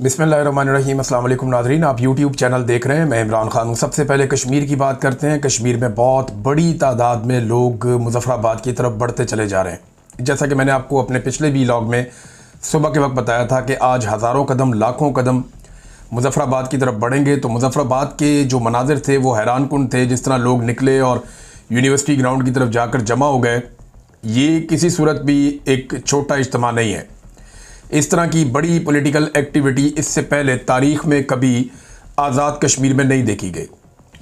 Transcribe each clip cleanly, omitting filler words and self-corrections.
बिस्मिल्लाहिर्रहमानिर्रहीम। अस्सलाम वालेकुम नाज़रीन, आप यूट्यूब चैनल देख रहे हैं। मैं इमरान खान हूँ। सबसे पहले कश्मीर की बात करते हैं। कश्मीर में बहुत बड़ी तादाद में लोग मुज़फ़्फ़राबाद की तरफ बढ़ते चले जा रहे हैं। जैसा कि मैंने आपको अपने पिछले व्लॉग में सुबह के वक्त बताया था कि आज हज़ारों कदम लाखों कदम मुज़फ़्फ़राबाद की तरफ बढ़ेंगे। तो मुज़फ़्फ़राबाद के जो मनाज़िर थे वो हैरानकुन थे। जिस तरह लोग निकले और यूनिवर्सिटी ग्राउंड की तरफ जाकर जमा हो गए, ये किसी सूरत भी एक छोटा इज्तिमा नहीं है। इस तरह की बड़ी पॉलिटिकल एक्टिविटी इससे पहले तारीख़ में कभी आज़ाद कश्मीर में नहीं देखी गई।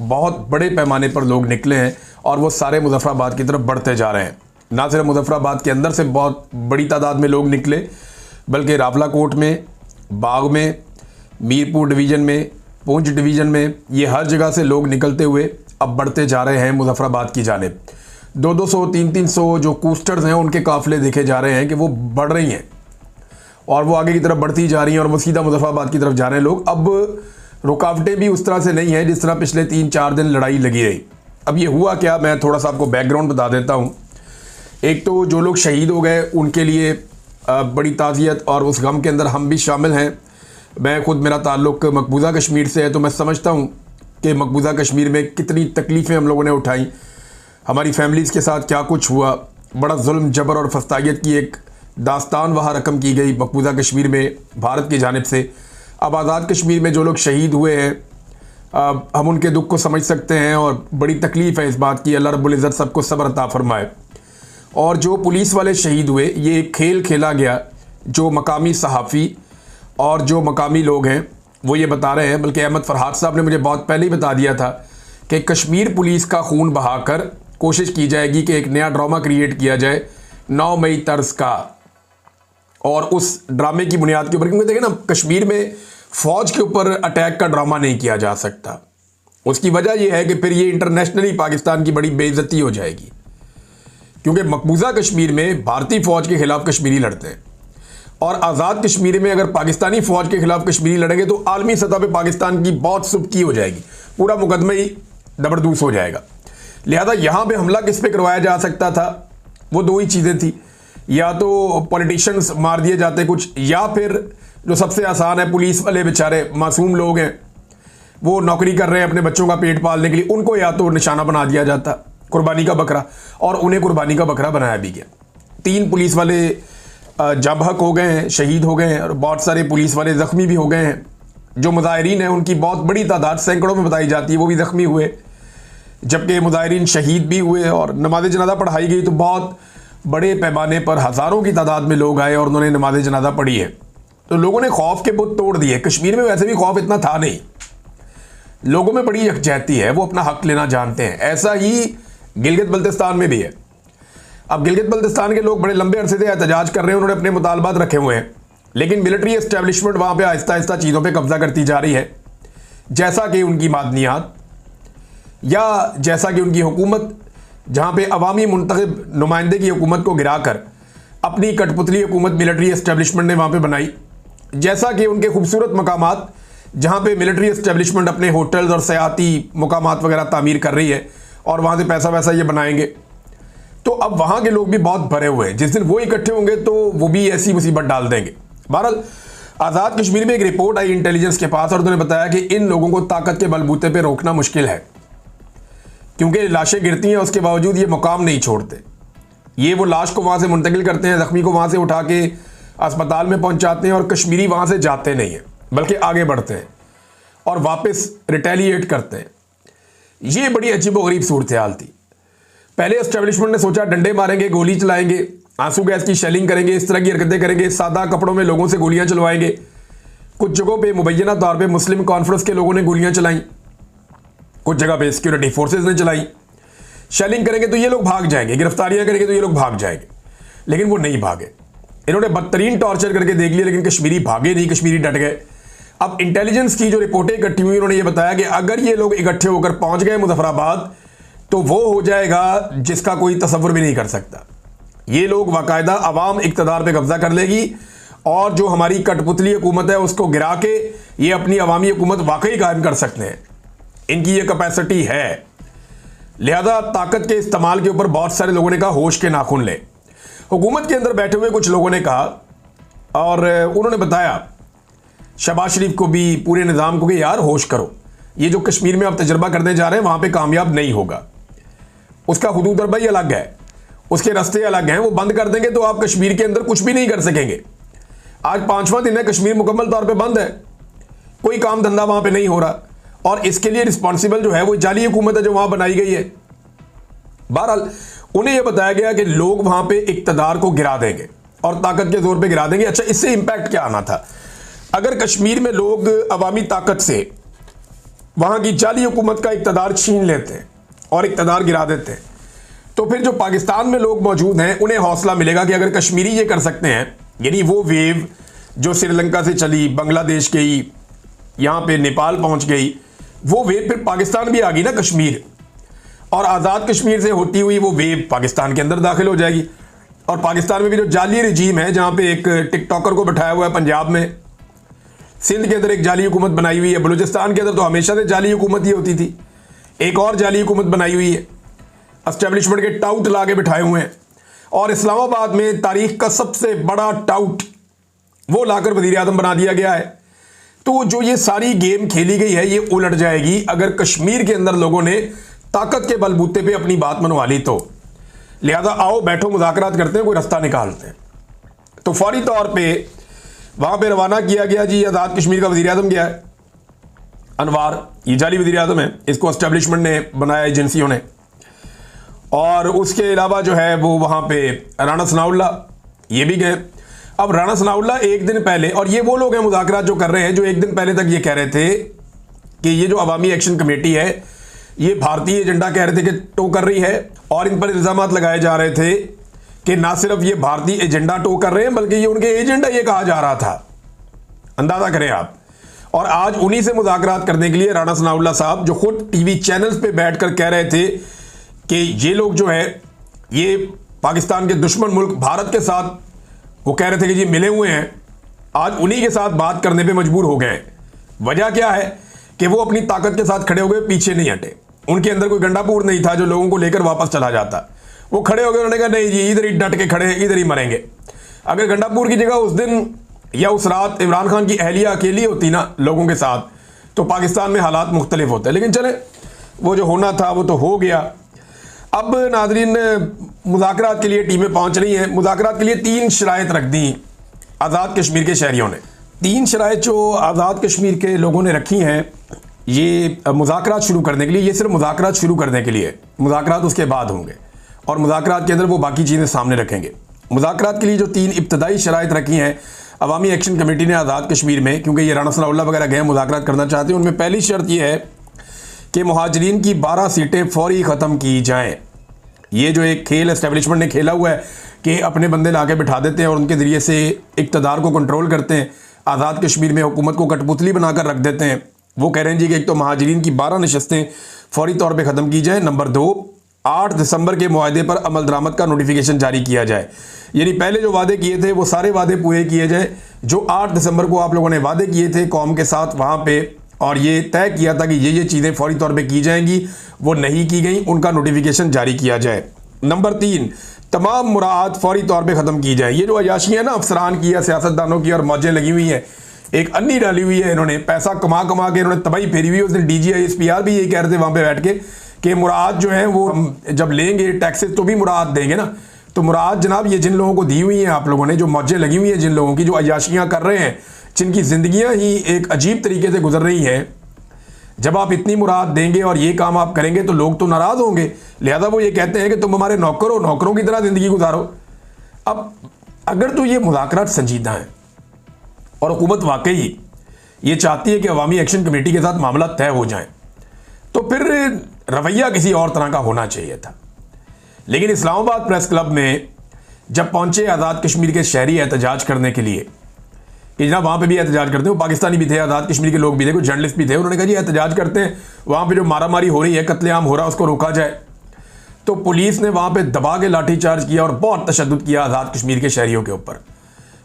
बहुत बड़े पैमाने पर लोग निकले हैं और वो सारे मुज़फ़्फ़राबाद की तरफ बढ़ते जा रहे हैं। ना सिर्फ मुज़फ़्फ़राबाद के अंदर से बहुत बड़ी तादाद में लोग निकले, बल्कि रावलाकोट में, बाग में, मीरपुर डिवीज़न में, पुंछ डिवीज़न में, ये हर जगह से लोग निकलते हुए अब बढ़ते जा रहे हैं मुज़फ़्फ़राबाद की जानिब। 200-200, 300-300 जो कूस्टर्स हैं उनके काफ़िले देखे जा रहे हैं कि वो बढ़ रही हैं और वो आगे की तरफ बढ़ती जा रही हैं और वो सीधा मुज़फ़्फ़राबाद की तरफ जा रहे हैं लोग। अब रुकावटें भी उस तरह से नहीं हैं जिस तरह पिछले 3-4 दिन लड़ाई लगी रही। अब ये हुआ क्या, मैं थोड़ा सा आपको बैकग्राउंड बता देता हूँ। एक तो जो लोग शहीद हो गए उनके लिए बड़ी ताज़ियत और उस गम के अंदर हम भी शामिल हैं। मैं खुद, मेरा ताल्लुक़ मकबूजा कश्मीर से है, तो मैं समझता हूँ कि मकबूजा कश्मीर में कितनी तकलीफ़ें हम लोगों ने उठाई, हमारी फैमिलीज़ के साथ क्या कुछ हुआ। बड़ा जुल्म, जबर और फस्तायत की एक दास्तान वहाँ रकम की गई मकबूजा कश्मीर में भारत की जानिब से। अब आज़ाद कश्मीर में जो लोग शहीद हुए हैं, हम उनके दुख को समझ सकते हैं और बड़ी तकलीफ़ है इस बात की। अल्लाह रब्बुल इज़्ज़त सबको सब्र अता फरमाए। और जो पुलिस वाले शहीद हुए, ये एक खेल खेला गया। जो मकामी सहाफ़ी और जो मकामी लोग हैं वो ये बता रहे हैं, बल्कि अहमद फ़रहाद साहब ने मुझे बहुत पहले ही बता दिया था कि कश्मीर पुलिस का खून बहाकर कोशिश की जाएगी कि एक नया ड्रामा क्रिएट किया जाए 9 मई तर्ज का। और उस ड्रामे की बुनियाद के ऊपर, क्योंकि देखें ना, कश्मीर में फ़ौज के ऊपर अटैक का ड्रामा नहीं किया जा सकता। उसकी वजह यह है कि फिर ये इंटरनेशनली पाकिस्तान की बड़ी बेइज्जती हो जाएगी, क्योंकि मकबूजा कश्मीर में भारतीय फ़ौज के ख़िलाफ़ कश्मीरी लड़ते हैं और आज़ाद कश्मीर में अगर पाकिस्तानी फ़ौज के ख़िलाफ़ कश्मीरी लड़ेंगे तो आलमी सतह पर पाकिस्तान की बहुत सुबकी हो जाएगी, पूरा मुकदमा ही दबरदूस हो जाएगा। लिहाजा यहाँ पर हमला किस पे करवाया जा सकता था, वो दो ही चीज़ें थी। या तो पॉलिटिशियंस मार दिए जाते कुछ, या फिर जो सबसे आसान है, पुलिस वाले बेचारे मासूम लोग हैं, वो नौकरी कर रहे हैं अपने बच्चों का पेट पालने के लिए, उनको या तो निशाना बना दिया जाता, कुर्बानी का बकरा, और उन्हें कुर्बानी का बकरा बनाया भी गया। 3 पुलिस वाले जाबहक हो गए हैं, शहीद हो गए हैं, और बहुत सारे पुलिस वाले ज़ख्मी भी हो गए हैं। जो मुजाहिरीन हैं उनकी बहुत बड़ी तादाद सैकड़ों में बताई जाती है, वो भी ज़ख्मी हुए, जबकि मुजाहिरीन शहीद भी हुए और नमाज जनाजा पढ़ाई गई। तो बहुत बड़े पैमाने पर हज़ारों की तादाद में लोग आए और उन्होंने नमाज जनाजा पढ़ी है। तो लोगों ने खौफ के बुत तोड़ दिए। कश्मीर में वैसे भी खौफ इतना था नहीं, लोगों में बड़ी यकजहती है, वो अपना हक लेना जानते हैं। ऐसा ही गिलगित बल्तिस्तान में भी है। अब गिलगित बल्तिस्तान के लोग बड़े लंबे अरसे से एहतजाज कर रहे हैं, उन्होंने अपने मुतालबात रखे हुए हैं, लेकिन मिलिट्री एस्टेब्लिशमेंट वहाँ पर आहिस्ता आहिस्ता चीज़ों पर कब्जा करती जा रही है, जैसा कि उनकी मादनियात या जैसा कि उनकी हुकूमत, जहाँ पे अवामी मुंतखब नुमाइंदे की हुकूमत को गिराकर अपनी कठपुतली हुकूमत मिलिट्री एस्टेब्लिशमेंट ने वहाँ पे बनाई। जैसा कि उनके खूबसूरत मकामात, जहाँ पे मिलिट्री एस्टेब्लिशमेंट अपने होटल्स और सयाती मकामात वगैरह तामीर कर रही है और वहाँ से पैसा वैसा ये बनाएंगे। तो अब वहाँ के लोग भी बहुत भरे हुए हैं। जिस दिन वो इकट्ठे होंगे तो वो भी ऐसी मुसीबत डाल देंगे। बहरहाल आज़ाद कश्मीर में एक रिपोर्ट आई इंटेलिजेंस के पास और उन्होंने बताया कि इन लोगों को ताकत के बलबूते पर रोकना मुश्किल है, क्योंकि लाशें गिरती हैं, उसके बावजूद ये मुकाम नहीं छोड़ते। ये वो लाश को वहाँ से मुंतकिल करते हैं, ज़ख्मी को वहाँ से उठा के अस्पताल में पहुँचाते हैं और कश्मीरी वहाँ से जाते नहीं हैं, बल्कि आगे बढ़ते हैं और वापस रिटेलिएट करते हैं। ये बड़ी अजीबोगरीब सूरत हाल थी। पहले एस्टेब्लिशमेंट ने सोचा डंडे मारेंगे, गोली चलाएंगे, आंसू गैस की शेलिंग करेंगे, इस तरह की हरकतें करेंगे, सादा कपड़ों में लोगों से गोलियाँ चलवाएंगे। कुछ जगहों पर मुबैना तौर पर मुस्लिम कॉन्फ्रेंस के लोगों ने गोलियाँ चलाई, कुछ जगह पे सिक्योरिटी फोर्सेस ने चलाई। शेलिंग करेंगे तो ये लोग भाग जाएंगे, गिरफ्तारियां करेंगे तो ये लोग भाग जाएंगे, लेकिन वो नहीं भागे। इन्होंने बदतरीन टॉर्चर करके देख लिया, लेकिन कश्मीरी भागे नहीं, कश्मीरी डट गए। अब इंटेलिजेंस की जो रिपोर्टें इकट्ठी हुई, उन्होंने ये बताया कि अगर ये लोग इकट्ठे होकर पहुंच गए मुज़फ़्फ़राबाद तो वो हो जाएगा जिसका कोई तसव्वुर भी नहीं कर सकता। ये लोग बाकायदा अवाम इक़्तिदार पे कब्जा कर लेगी और जो हमारी कठपुतली हुकूमत है उसको गिरा के ये अपनी अवामी हुकूमत वाकई कायम कर सकते हैं। इनकी ये कैपेसिटी है। लिहाजा ताकत के इस्तेमाल के ऊपर बहुत सारे लोगों ने कहा होश के नाखून ले। हुकूमत के अंदर बैठे हुए कुछ लोगों ने कहा और उन्होंने बताया शहबाज शरीफ को भी, पूरे निज़ाम को कि यार होश करो, ये जो कश्मीर में आप तजर्बा करने जा रहे हैं वहाँ पे कामयाब नहीं होगा। उसका हुदूद अरबा ही अलग है, उसके रास्ते अलग हैं, वो बंद कर देंगे तो आप कश्मीर के अंदर कुछ भी नहीं कर सकेंगे। आज 5वां दिन है, कश्मीर मुकम्मल तौर पे बंद है, कोई काम धंधा वहाँ पे नहीं हो रहा, और इसके लिए रिस्पॉन्सिबल जो है वो जाली हुकूमत है जो वहाँ बनाई गई है। बहरहाल उन्हें यह बताया गया कि लोग वहाँ पे इक़्तिदार को गिरा देंगे और ताकत के जोर पे गिरा देंगे। अच्छा, इससे इंपैक्ट क्या आना था? अगर कश्मीर में लोग अवामी ताकत से वहाँ की जाली हुकूमत का इक़्तिदार छीन लेते हैं और इक़्तिदार गिरा देते हैं, तो फिर जो पाकिस्तान में लोग मौजूद हैं उन्हें हौसला मिलेगा कि अगर कश्मीरी ये कर सकते हैं, यानी वो वेव जो श्रीलंका से चली, बांग्लादेश गई, यहाँ पे नेपाल पहुँच गई, वो वेव फिर पाकिस्तान भी आ गई ना कश्मीर, और आज़ाद कश्मीर से होती हुई वो वेव पाकिस्तान के अंदर दाखिल हो जाएगी। और पाकिस्तान में भी जो जाली रजीम है, जहाँ पे एक टिकटॉकर को बैठाया हुआ है पंजाब में, सिंध के अंदर एक जाली हुकूमत बनाई हुई है, बलूचिस्तान के अंदर तो हमेशा से जाली हुकूमत ही होती थी, एक और जाली हुकूमत बनाई हुई है, एस्टेब्लिशमेंट के टाउट ला के बिठाए हुए हैं, और इस्लामाबाद में तारीख का सबसे बड़ा टाउट वो लाकर वज़ीर आज़म बना दिया गया है। तो जो ये सारी गेम खेली गई है ये उलट जाएगी अगर कश्मीर के अंदर लोगों ने ताकत के बलबूते पे अपनी बात मनवा ली तो। लिहाजा आओ बैठो, मुज़ाकरात करते हैं, कोई रास्ता निकालते हैं। तो फौरी तौर पे वहाँ पे रवाना किया गया जी, आज़ाद कश्मीर का वज़ीर आज़म गया है अनवार, ये जाली वज़ीर आज़म है, इसको एस्टेब्लिशमेंट ने बनाया, एजेंसियों ने। और उसके अलावा जो है वो वहाँ पे राना सनाउल्लाह ये भी गए। अब राना सनाउल्लाह एक दिन पहले, और ये वो लोग हैं मुज़ाकरात जो कर रहे हैं जो एक दिन पहले तक ये कह रहे थे कि ये जो अवामी एक्शन कमेटी है ये भारतीय एजेंडा कह रहे थे कि टो कर रही है, और इन पर इल्ज़ामात लगाए जा रहे थे कि ना सिर्फ ये भारतीय एजेंडा टो कर रहे हैं बल्कि ये उनके एजेंडा ये कहा जा रहा था। अंदाज़ा करें आप। और आज उन्हीं से मुज़ाकरात करने के लिए राना सनाउल्लाह साहब, जो खुद टीवी चैनल्स पे बैठकर कह रहे थे कि ये लोग जो है ये पाकिस्तान के दुश्मन मुल्क भारत के साथ, वो कह रहे थे कि ये मिले हुए हैं, आज उन्हीं के साथ बात करने पे मजबूर हो गए। वजह क्या है कि वो अपनी ताकत के साथ खड़े हो गए, पीछे नहीं हटे, उनके अंदर कोई गंडापुर नहीं था जो लोगों को लेकर वापस चला जाता। वो खड़े हो गए, उन्होंने कहा नहीं जी इधर ही डट के खड़े, इधर ही मरेंगे। अगर गंडापुर की जगह उस दिन या उस रात इमरान खान की अहलिया अकेली होती ना लोगों के साथ, तो पाकिस्तान में हालात मुख्तलिफ होते। लेकिन चले, वो जो होना था वो तो हो गया। अब नाज़रीन, मुज़ाकरात के लिए टीमें पहुंच रही हैं। मुज़ाकरात के लिए 3 शराइत रख दी आज़ाद कश्मीर के शहरियों ने। 3 शराइत जो आज़ाद कश्मीर के लोगों ने रखी हैं ये मुज़ाकरात शुरू करने के लिए, ये सिर्फ मुज़ाकरात शुरू करने के लिए, मुज़ाकरात उसके बाद होंगे और मुज़ाकरात के अंदर वो बाकी चीज़ें सामने रखेंगे। मुज़ाकरात के लिए जो 3 इब्तदाई शराइत रखी हैं अवामी एक्शन कमेटी ने आज़ाद कश्मीर में, क्योंकि ये राना सनाउल्लाह वगैरह गए मुज़ाकरात करना चाहते हैं, उनमें पहली शर्त ये है कि मुहाजिरीन की 12 सीटें फौरी ख़त्म की जाएँ। ये जो एक खेल एस्टेब्लिशमेंट ने खेला हुआ है कि अपने बंदे ला के बिठा देते हैं और उनके ज़रिए से इक़्तिदार को कंट्रोल करते हैं, आज़ाद कश्मीर में हुकूमत को कठपुतली बनाकर रख देते हैं। वो कह रहे हैं जी कि एक तो महाजिरीन की 12 नशस्तें फौरी तौर पे ख़त्म की जाए। नंबर 2, 8 दिसंबर के मुआहदे पर अमल दरामद का नोटिफिकेशन जारी किया जाए, यानी पहले जो वादे किए थे वो सारे वादे पूरे किए जाए। जो 8 दिसंबर को आप लोगों ने वादे किए थे कौम के साथ वहाँ पे, और ये तय किया था कि ये चीज़ें फौरी तौर पे की जाएंगी, वो नहीं की गई, उनका नोटिफिकेशन जारी किया जाए। नंबर 3, तमाम मुराद फौरी तौर पे ख़त्म की जाए। ये जो अयाशियाँ ना अफसरान की या सियासतदानों की और मौजें लगी हुई हैं, एक अन्नी डाली हुई है इन्होंने, पैसा कमा कमा के इन्होंने तबाही फेरी हुई है। उस दिन DGI SPR भी यही कह रहे थे वहाँ पे बैठ के कि मुराद जो है वो हम जब लेंगे टैक्सेस तो भी मुराद देंगे ना। तो मुराद जनाब ये जिन लोगों को दी हुई हैं आप लोगों ने, जो मौजें लगी हुई हैं जिन लोगों की, जो अयाशियाँ कर रहे हैं, जिनकी ज़िंदगियाँ ही एक अजीब तरीके से गुजर रही हैं, जब आप इतनी मुराद देंगे और ये काम आप करेंगे तो लोग तो नाराज़ होंगे। लिहाजा वो ये कहते हैं कि तुम हमारे नौकर हो, नौकरों की तरह ज़िंदगी गुजारो। अब अगर तो ये मुज़ाकरात संजीदा हैं और हुकूमत वाकई ये चाहती है कि अवामी एक्शन कमेटी के साथ मामला तय हो जाए, तो फिर रवैया किसी और तरह का होना चाहिए था। लेकिन इस्लामाबाद प्रेस क्लब में जब पहुंचे आज़ाद कश्मीर के शहरी एहतजाज करने के लिए, कि जनाब वहाँ पे भी एहतजाज करते हैं, वो पाकिस्तानी भी थे, आज़ाद कश्मीर के लोग भी थे, कुछ जर्नलिस्ट भी थे, उन्होंने कहा जी एहतजाज करते हैं, वहाँ पे जो मारामारी हो रही है, कत्लेआम हो रहा है, उसको रोका जाए। तो पुलिस ने वहाँ पे दबा के लाठीचार्ज किया और बहुत तशद्दुद किया आज़ाद कश्मीर के शहरियों के ऊपर,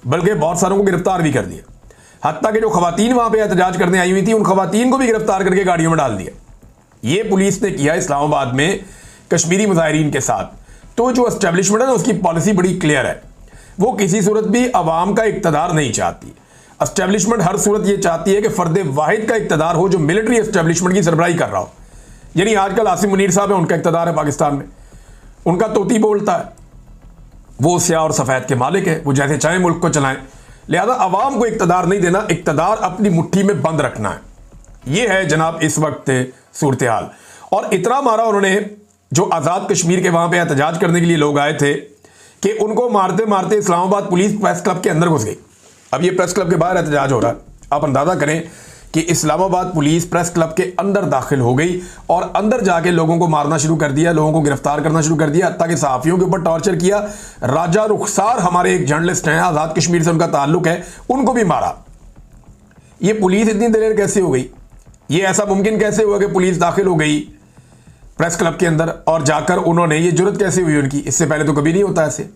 बल्कि बहुत सारों को गिरफ्तार भी कर दिया। हत्ता कि जो खवातीन वहाँ पे एहतजाज करने आई हुई थी उन खवातीन को भी गिरफ्तार करके गाड़ियों में डाल दिया। ये पुलिस ने किया इस्लामाबाद में कश्मीरी मुजाहिरीन के साथ। तो जो एस्टेब्लिशमेंट है ना उसकी पॉलिसी बड़ी क्लियर है, वो किसी सूरत भी अवाम का इक़्तिदार नहीं चाहती। एस्टेब्लिशमेंट हर सूरत ये चाहती है कि फर्द वाहिद का इक़्तिदार हो जो मिलिट्री एस्टेब्लिशमेंट की सरबराही कर रहा हो। यानी आजकल आसिम मुनीर साहब है, उनका इक़्तिदार है पाकिस्तान में, उनका तोती बोलता है, वो स्याह और सफ़ेद के मालिक है, वो जैसे चाहे मुल्क को चलाएं। लिहाजा अवाम को इक़्तिदार नहीं देना, इक़्तिदार अपनी मुट्ठी में बंद रखना है। ये है जनाब इस वक्त सूरत हाल। और इतना मारा उन्होंने, जो आज़ाद कश्मीर के वहाँ पे एहतजाज करने के लिए लोग आए थे, कि उनको मारते मारते इस्लामाबाद पुलिस प्रेस क्लब के अंदर घुस गई। अब ये प्रेस क्लब के बाहर एहतजाज हो रहा है, आप अंदाज़ा करें कि इस्लामाबाद पुलिस प्रेस क्लब के अंदर दाखिल हो गई और अंदर जाके लोगों को मारना शुरू कर दिया, लोगों को गिरफ्तार करना शुरू कर दिया, ताकि सहाफ़ियों के ऊपर टॉर्चर किया। राजा रुखसार हमारे एक जर्नलिस्ट हैं, आज़ाद कश्मीर से उनका ताल्लुक है, उनको भी मारा। ये पुलिस इतनी देर कैसे हो गई? ये ऐसा मुमकिन कैसे हुआ कि पुलिस दाखिल हो गई प्रेस क्लब के अंदर और जाकर उन्होंने, ये जुर्रत कैसे हुई उनकी? इससे पहले तो कभी नहीं होता ऐसे।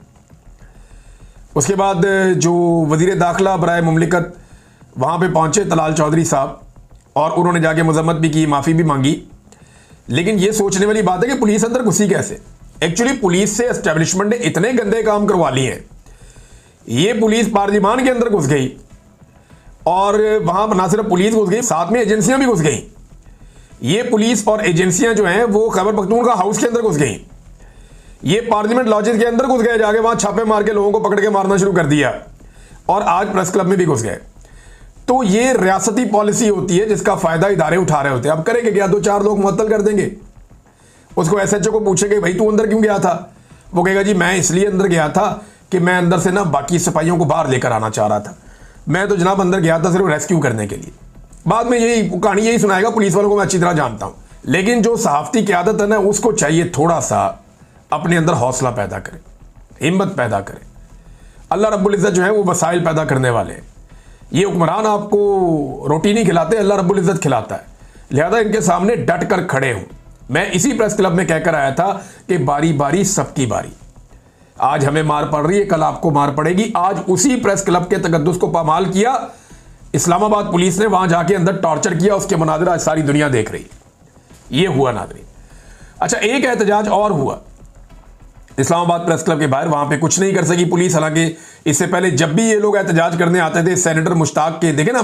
उसके बाद जो वज़ीर दाखिला बराए मुमलिकत वहाँ पे पहुँचे तलाल चौधरी साहब, और उन्होंने जाके मजम्मत भी की, माफ़ी भी मांगी। लेकिन ये सोचने वाली बात है कि पुलिस अंदर घुसी कैसे? एक्चुअली पुलिस से एस्टेब्लिशमेंट ने इतने गंदे काम करवा लिए हैं। ये पुलिस पार्लिमान के अंदर घुस गई, और वहाँ ना सिर्फ पुलिस घुस गई, साथ में एजेंसियाँ भी घुस गई। ये पुलिस और एजेंसियाँ जो हैं वो खैबर पख्तूनख्वा हाउस के अंदर घुस गई। ये पार्लियामेंट लॉजेस के अंदर घुस गए, जाके वहाँ छापे मार के लोगों को पकड़ के मारना शुरू कर दिया, और आज प्रेस क्लब में भी घुस गए। तो ये रियासती पॉलिसी होती है जिसका फ़ायदा इदारे उठा रहे होते हैं। अब करेंगे क्या? 2-4 लोग मुअत्तल कर देंगे। उसको SHO को पूछेंगे, भाई तू अंदर क्यों गया था? वो कहेगा जी मैं इसलिए अंदर गया था कि मैं अंदर से ना बाकी सिपाहियों को बाहर लेकर आना चाह रहा था, मैं तो जनाब अंदर गया था सिर्फ रेस्क्यू करने के लिए। बाद में यही कहानी यही सुनाएगा, पुलिस वालों को मैं अच्छी तरह जानता हूँ। लेकिन जो सहाफ़ती क़यादत है ना, उसको चाहिए थोड़ा सा अपने अंदर हौसला पैदा करे, हिम्मत पैदा करे। अल्लाह रब्बुल इज़्ज़त जो है वो वसाइल पैदा करने वाले हैं। ये हुक्मरान आपको रोटी नहीं खिलाते, अल्लाह रब्बुल इज़्ज़त खिलाता है। लिहाजा इनके सामने डट कर खड़े हूँ। मैं इसी प्रेस क्लब में कहकर आया था कि बारी बारी सबकी बारी। आज हमें मार पड़ रही है, कल आपको मार पड़ेगी। आज उसी प्रेस क्लब के तकद्दुस को पामाल किया इस्लामाबाद पुलिस ने, वहां जाके अंदर टॉर्चर किया, उसके मनाज़िर आज सारी दुनिया देख रही। ये हुआ नाज़रीन। अच्छा, एक एहतजाज और हुआ इस्लामाबाद प्रेस क्लब के बाहर, वहां पे कुछ नहीं कर सकी पुलिस। हालांकि इससे पहले जब भी ये लोग एहतजाज करने आते थे, सेनेटर मुश्ताक के, देखे ना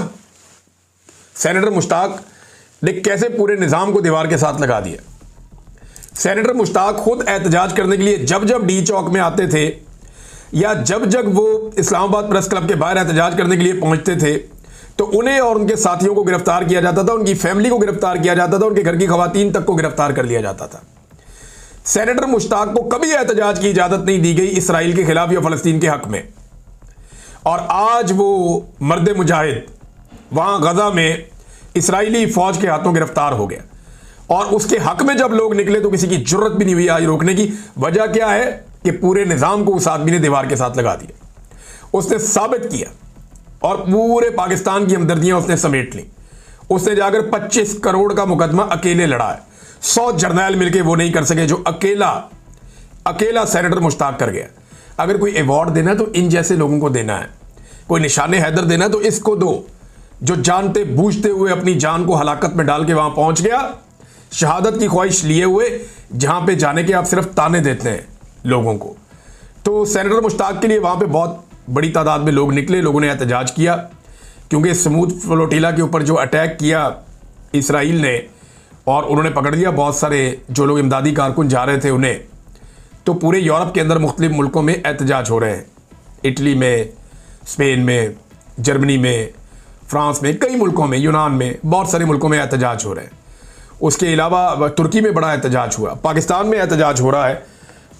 सेनेटर मुश्ताक ने कैसे पूरे निज़ाम को दीवार के साथ लगा दिया। सेनेटर मुश्ताक खुद एहतजाज करने के लिए जब जब डी चौक में आते थे, या जब जब वो इस्लामाबाद प्रेस क्लब के बाहर एहतजाज करने के लिए पहुंचते थे, तो उन्हें और उनके साथियों को गिरफ्तार किया जाता था, उनकी फैमिली को गिरफ्तार किया जाता था, उनके घर की खवातीन तक को गिरफ्तार कर लिया जाता था। सेनेटर मुश्ताक को कभी एहतजाज की इजाज़त नहीं दी गई इसराइल के खिलाफ या फ़लस्तीन के हक़ में। और आज वो मर्द मुजाहिद वहाँ गज़ा में इसराइली फ़ौज के हाथों गिरफ्तार हो गया, और उसके हक़ में जब लोग निकले तो किसी की जुर्रत भी नहीं हुई आज रोकने की। वजह क्या है कि पूरे निज़ाम को उस आदमी ने दीवार के साथ लगा दिया। उसने साबित किया और पूरे पाकिस्तान की हमदर्दियाँ उसने समेट ली। उसने जाकर 25 करोड़ का मुकदमा अकेले लड़ा है। 100 जर्नैल मिलके वो नहीं कर सके जो अकेला सेनेटर मुश्ताक कर गया। अगर कोई अवार्ड देना है तो इन जैसे लोगों को देना है, कोई निशाने हैदर देना है तो इसको दो, जो जानते बूझते हुए अपनी जान को हलाकत में डाल के वहां पहुंच गया, शहादत की ख्वाहिश लिए हुए, जहां पे जाने के आप सिर्फ ताने देते हैं लोगों को। तो सेनेटर मुश्ताक के लिए वहां पे बहुत बड़ी तादाद में लोग निकले, लोगों ने एहतजाज किया, क्योंकि समूद फ्लोटीला के ऊपर जो अटैक किया इसराइल ने, और उन्होंने पकड़ लिया बहुत सारे जो लोग इमदादी कारकुन जा रहे थे उन्हें। तो पूरे यूरोप के अंदर मुख्तलिफ मुल्कों में एहतजाज हो रहे हैं, इटली में, स्पेन में, जर्मनी में, फ्रांस में, कई मुल्कों में, यूनान में, बहुत सारे मुल्कों में एहतजाज हो रहे हैं। उसके अलावा तुर्की में बड़ा एहतजाज हुआ, पाकिस्तान में एहतजाज हो रहा है,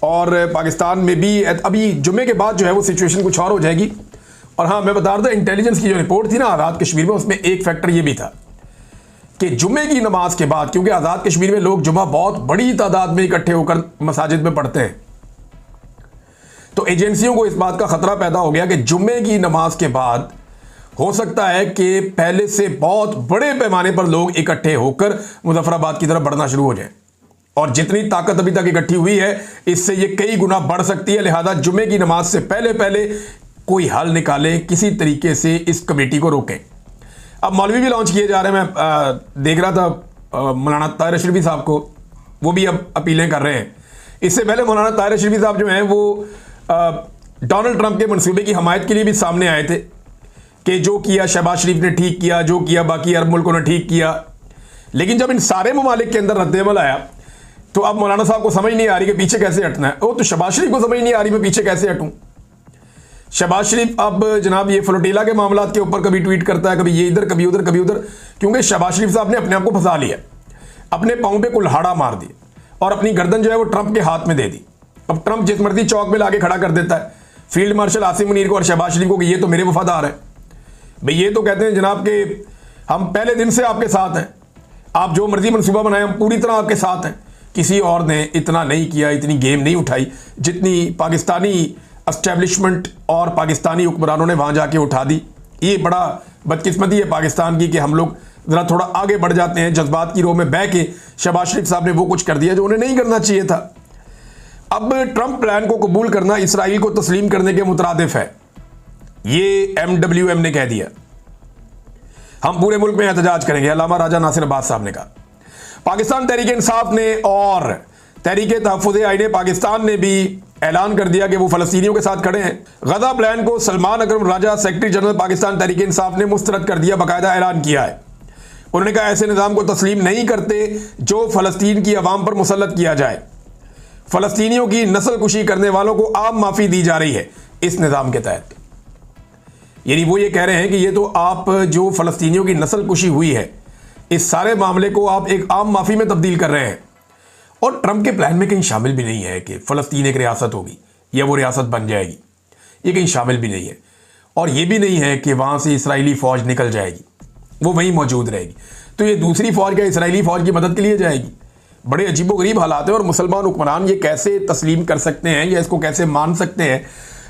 और पाकिस्तान में भी अभी जुम्मे के बाद जो है वो सिचुएशन कुछ और हो जाएगी। और हाँ, मैं बता रहा था इंटेलिजेंस की जो रिपोर्ट थी ना आज़ाद कश्मीर में, उसमें एक फैक्टर ये भी था कि जुम्मे की नमाज के बाद, क्योंकि आज़ाद कश्मीर में लोग जुम्मा बहुत बड़ी तादाद में इकट्ठे होकर मसाजिद में पढ़ते हैं, तो एजेंसियों को इस बात का खतरा पैदा हो गया कि जुम्मे की नमाज के बाद हो सकता है कि पहले से बहुत बड़े पैमाने पर लोग इकट्ठे होकर मुजफ्फराबाद की तरफ बढ़ना शुरू हो जाए, और जितनी ताकत अभी तक इकट्ठी हुई है इससे ये कई गुना बढ़ सकती है। लिहाजा जुम्मे की नमाज से पहले पहले कोई हल निकाले, किसी तरीके से इस कमेटी को रोकें। अब मौलवी भी लॉन्च किए जा रहे हैं। मैं देख रहा था मौलाना ताहिर अशरफी साहब को, वो भी अब अपीलें कर रहे हैं। इससे पहले मौलाना ताहिर अशरफी साहब जो हैं वो डोनाल्ड ट्रंप के मंसूबे की हमायत के लिए भी सामने आए थे। कि जो किया शहबाज शरीफ ने ठीक किया, जो किया बाकी अरब मुल्कों ने ठीक किया। लेकिन जब इन सारे ममालिक के अंदर रद्द-ए-अमल आया तो अब मौलाना साहब को समझ नहीं आ रही कि पीछे कैसे हटना है। वो तो शहबाज शरीफ को समझ नहीं आ रही मैं पीछे कैसे हटूं। शहबाज शरीफ अब जनाब ये फ्लोटीला के मामलात के ऊपर कभी ट्वीट करता है, कभी ये इधर कभी उधर कभी उधर, क्योंकि शहबाज शरीफ साहब ने अपने आप को फंसा लिया, अपने पाँव पे कुल्हाड़ा मार दिया और अपनी गर्दन जो है वो ट्रंप के हाथ में दे दी। अब ट्रंप जिस मर्जी चौक में लाके खड़ा कर देता है फील्ड मार्शल आसिम मुनीर को और शहबाज शरीफ को कि ये तो मेरे वफादार है। भाई ये तो कहते हैं जनाब कि हम पहले दिन से आपके साथ हैं, आप जो मर्जी मनसूबा बनाए हम पूरी तरह आपके साथ हैं। किसी और ने इतना नहीं किया, इतनी गेम नहीं उठाई जितनी पाकिस्तानी एस्टेब्लिशमेंट और पाकिस्तानी हुक्मरानों ने वहाँ जाके उठा दी। ये बड़ा बदकिस्मती है पाकिस्तान की कि हम लोग ज़रा थोड़ा आगे बढ़ जाते हैं, जज्बात की रोह में बह के शहबाज शरीफ साहब ने वो कुछ कर दिया जो उन्हें नहीं करना चाहिए था। अब ट्रंप प्लान को कबूल करना इसराइल को तस्लीम करने के मुतरादिफ है, ये MWM ने कह दिया। हम पूरे मुल्क में एहतजाज करेंगे, अल्लामा राजा नासिर अब्बास साहब ने कहा। पाकिस्तान तहरीक इंसाफ ने और तहरीक तहफ़्फ़ुज़ आईन पाकिस्तान ने भी ऐलान कर दिया कि वो फ़लस्तीनियों के साथ खड़े हैं। गज़ा प्लान को सलमान अकरम राजा सेक्रेटरी जनरल पाकिस्तान तहरीक इंसाफ ने मुस्तरद कर दिया, बाकायदा ऐलान किया है। उन्होंने कहा ऐसे निज़ाम को तस्लीम नहीं करते जो फ़लस्तीन की अवाम पर मुसल्लत किया जाए। फ़लस्तीनियों की नस्ल कुशी करने वालों को आम माफ़ी दी जा रही है इस निज़ाम के तहत। यानी वो ये कह रहे हैं कि ये तो आप जो फ़लस्तीनियों की नस्ल कुशी हुई है इस सारे मामले को आप एक आम माफ़ी में तब्दील कर रहे हैं। और ट्रंप के प्लान में कहीं शामिल भी नहीं है कि फ़लस्तीन एक रियासत होगी या वो रियासत बन जाएगी, ये कहीं शामिल भी नहीं है। और ये भी नहीं है कि वहाँ से इसराइली फ़ौज निकल जाएगी, वो वहीं मौजूद रहेगी। तो ये दूसरी फ़ौज क्या इसराइली फ़ौज की मदद के लिए जाएगी? बड़े अजीबोगरीब हालात हैं और मुसलमान हुक्मरान ये कैसे तस्लीम कर सकते हैं या इसको कैसे मान सकते हैं?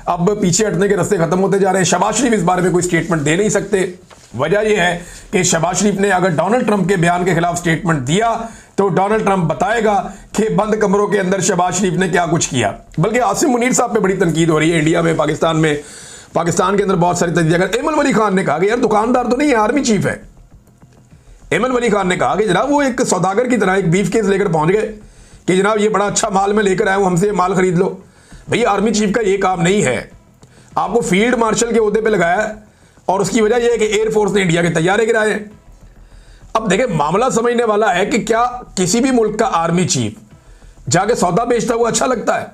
अब पीछे हटने के रास्ते खत्म होते जा रहे हैं। शहबाज शरीफ इस बारे में कोई स्टेटमेंट दे नहीं सकते। वजह यह है कि शहबाज शरीफ ने अगर डोनाल्ड ट्रंप के बयान के खिलाफ स्टेटमेंट दिया तो डोनाल्ड ट्रंप बताएगा कि बंद कमरों के अंदर शहबाज शरीफ ने क्या कुछ किया। बल्कि आसिम मुनीर साहब पे बड़ी तनकीद हो रही है इंडिया में, पाकिस्तान के अंदर बहुत सारी तनकीद। एमन वली खान ने कहा कि यार दुकानदार तो नहीं है, आर्मी चीफ है। एमन वली खान ने कहा कि जनाब वो एक सौदागर की तरह एक बीफ केस लेकर पहुंच गए कि जनाब ये बड़ा अच्छा माल मैं लेकर आया हूं, हमसे माल खरीद लो। भैया आर्मी चीफ का ये काम नहीं है, आपको फील्ड मार्शल के ओहदे पे लगाया और उसकी वजह यह है कि एयरफोर्स ने इंडिया के तैयारे गिराए हैं। अब देखें मामला समझने वाला है कि क्या किसी भी मुल्क का आर्मी चीफ जाके सौदा बेचता हुआ अच्छा लगता है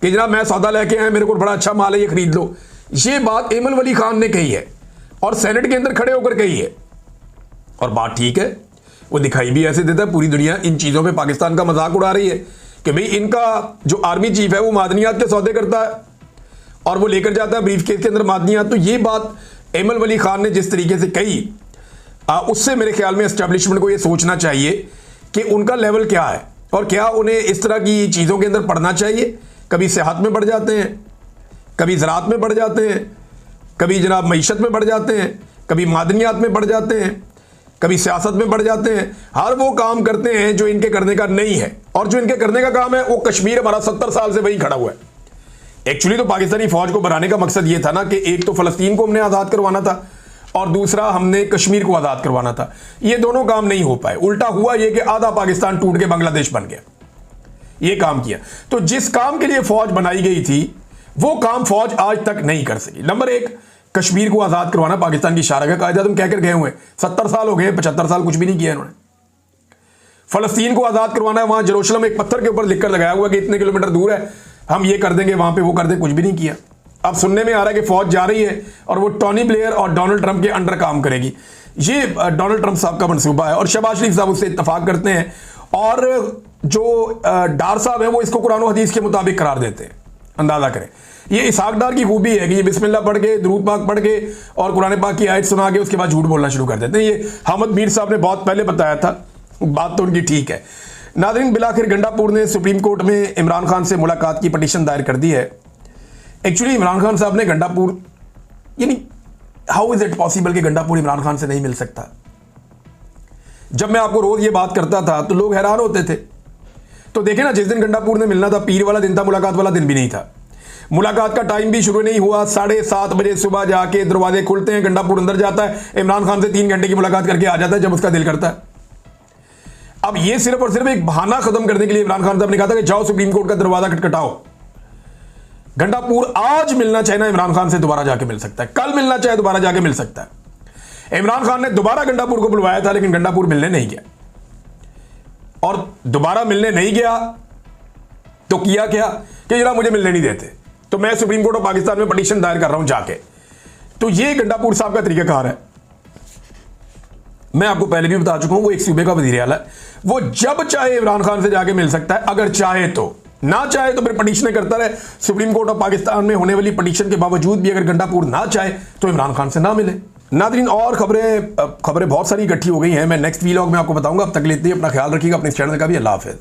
कि जनाब मैं सौदा लेके आया, मेरे को बड़ा अच्छा माल है, ये खरीद लो। ये बात एमन वली खान ने कही है और सेनेट के अंदर खड़े होकर कही है और बात ठीक है। वो दिखाई भी ऐसे देता है, पूरी दुनिया इन चीज़ों पे पाकिस्तान का मजाक उड़ा रही है कि भाई इनका जो आर्मी चीफ है वो मादनियात के सौदे करता है और वो लेकर जाता है ब्रीफ केस के अंदर मादनियात। तो ये बात एमन वली खान ने जिस तरीके से कही उससे मेरे ख्याल में एस्टेब्लिशमेंट को ये सोचना चाहिए कि उनका लेवल क्या है और क्या उन्हें इस तरह की चीज़ों के अंदर पढ़ना चाहिए। कभी सेहत में बढ़ जाते हैं, कभी ज़राअत में बढ़ जाते हैं, कभी जनाब मईशत में बढ़ जाते हैं, कभी मादनियात में बढ़ जाते हैं, कभी सियासत में बढ़ जाते हैं। हर वो काम करते हैं जो इनके करने का नहीं है और जो इनके करने का काम है वो कश्मीर हमारा 70 साल से वहीं खड़ा हुआ है। एक्चुअली तो पाकिस्तानी फौज को बनाने का मकसद ये था ना कि एक तो फ़लस्तीन को हमने आज़ाद करवाना था और दूसरा हमने कश्मीर को आज़ाद करवाना था। ये दोनों काम नहीं हो पाए, उल्टा हुआ ये कि आधा पाकिस्तान टूट के बांग्लादेश बन गया। ये काम किया। तो जिस काम के लिए फौज बनाई गई थी वो काम फौज आज तक नहीं कर सकी। नंबर एक, कश्मीर को आज़ाद करवाना पाकिस्तान की शारा का कायदा तुम कहकर गए हुए 70 साल हो गए, 75 साल कुछ भी नहीं किया इन्होंने। फ़लस्तीन को आज़ाद करवाना है, वहां जेरूशलम एक पत्थर के ऊपर लिखकर लगाया हुआ कि इतने किलोमीटर दूर है, हम ये कर देंगे, वहां पे वो कर देंगे, कुछ भी नहीं किया। अब सुनने में आ रहा है कि फौज जा रही है और वो टोनी ब्लेयर और डोनाल्ड ट्रंप के अंडर काम करेगी। ये डोनाल्ड ट्रंप साहब का मंसूबा है और शहबाज शरीफ साहब उससे इत्तफाक करते हैं और जो डार साहब है वो इसको कुरान और हदीस के मुताबिक करार देते हैं। अंदाजा करें, ये इसहाक डार की खूबी है कि ये बिस्मिल्लाह पढ़ के, दुरूद पाक पढ़ के और कुरान पाक की आयत सुना के उसके बाद झूठ बोलना शुरू कर देते हैं। ये हामिद मीर साहब ने बहुत पहले बताया था, बात तो उनकी ठीक है। नाज़रीन, बिलाखिर गंडापुर ने सुप्रीम कोर्ट में इमरान खान से मुलाकात की पटिशन दायर कर दी है। एक्चुअली इमरान खान साहब ने गंडापुर, यानी हाउ इज इट पॉसिबल कि गंडापुर इमरान खान से नहीं मिल सकता? जब मैं आपको रोज ये बात करता था तो लोग हैरान होते थे। तो देखे ना, जिस दिन गंडापुर ने मिलना था पीर वाला दिन था, मुलाकात वाला दिन भी नहीं था। मुलाकात का टाइम भी शुरू नहीं हुआ। 7:30 बजे सुबह जाके दरवाजे खुलते हैं, गंडापुर अंदर जाता है, इमरान खान से 3 घंटे की मुलाकात करके आ जाता है जब उसका दिल करता है। अब ये सिर्फ और सिर्फ एक बहाना खत्म करने के लिए इमरान खान साहब ने कहा था कि जाओ सुप्रीम कोर्ट का दरवाजा खटखटाओ। गंडापुर आज मिलना चाहे ना इमरान खान से दोबारा जाके मिल सकता है, कल मिलना चाहे दोबारा जाके मिल सकता है। इमरान खान ने दोबारा गंडापुर को बुलवाया था, लेकिन गंडापुर मिलने नहीं गया, और दोबारा मिलने नहीं गया तो किया क्या कि जरा मुझे मिलने नहीं देते, तो मैं सुप्रीम कोर्ट ऑफ पाकिस्तान में पिटीशन दायर कर रहा हूं जाके। तो ये गंडापुर साहब का तरीकाकार है। मैं आपको पहले भी बता चुका हूं, वो एक सूबे का वजीर आला है, वो जब चाहे इमरान खान से जाके मिल सकता है, अगर चाहे तो, ना चाहे तो फिर पटिशन करता रहे। सुप्रीम कोर्ट ऑफ पाकिस्तान में होने वाली पटिशन के बावजूद भी अगर गंडापुर ना चाहे तो इमरान खान से ना मिले। नादरीन, और खबरें बहुत सारी इकट्ठी हो गई हैं, मैं नेक्स्ट वीलॉग में आपको बताऊंगा। अब तक लेते ही अपना ख्याल रखिएगा, अपने चैनल का भी। अल्लाह हाफिज़।